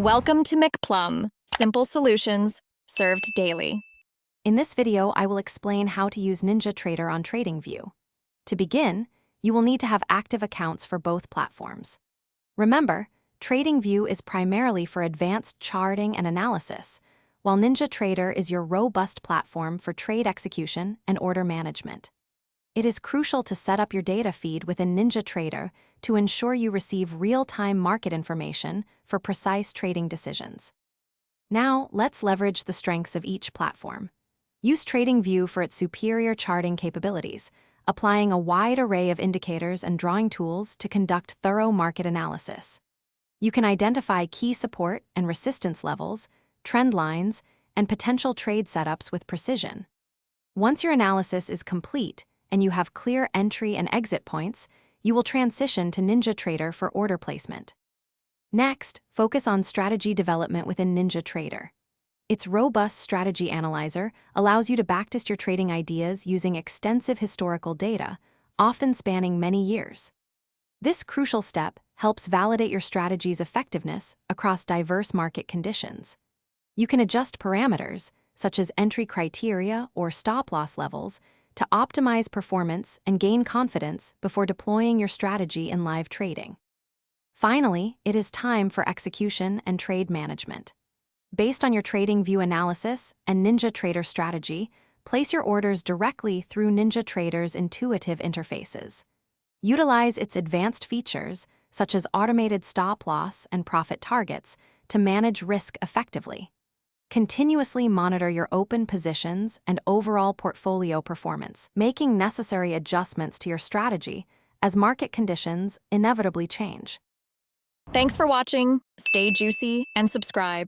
Welcome to McPlum, simple solutions served daily. In this video, I will explain how to use Ninjatrader on TradingView. To begin, you will need to have active accounts for both platforms. Remember, TradingView is primarily for advanced charting and analysis, while Ninjatrader is your robust platform for trade execution and order management. It is crucial to set up your data feed within Ninjatrader to ensure you receive real-time market information for precise trading decisions. Now, let's leverage the strengths of each platform. Use TradingView for its superior charting capabilities, applying a wide array of indicators and drawing tools to conduct thorough market analysis. You can identify key support and resistance levels, trend lines, and potential trade setups with precision. Once your analysis is complete and you have clear entry and exit points, you will transition to Ninjatrader for order placement. Next, focus on strategy development within Ninjatrader. Its robust strategy analyzer allows you to backtest your trading ideas using extensive historical data, often spanning many years. This crucial step helps validate your strategy's effectiveness across diverse market conditions. You can adjust parameters, such as entry criteria or stop-loss levels, to optimize performance and gain confidence before deploying your strategy in live trading. Finally, it is time for execution and trade management. Based on your TradingView analysis and Ninjatrader strategy, place your orders directly through Ninjatrader's intuitive interfaces. Utilize its advanced features, such as automated stop-loss and profit targets, to manage risk effectively. Continuously monitor your open positions and overall portfolio performance, making necessary adjustments to your strategy as market conditions inevitably change. Thanks for watching. Stay juicy and subscribe.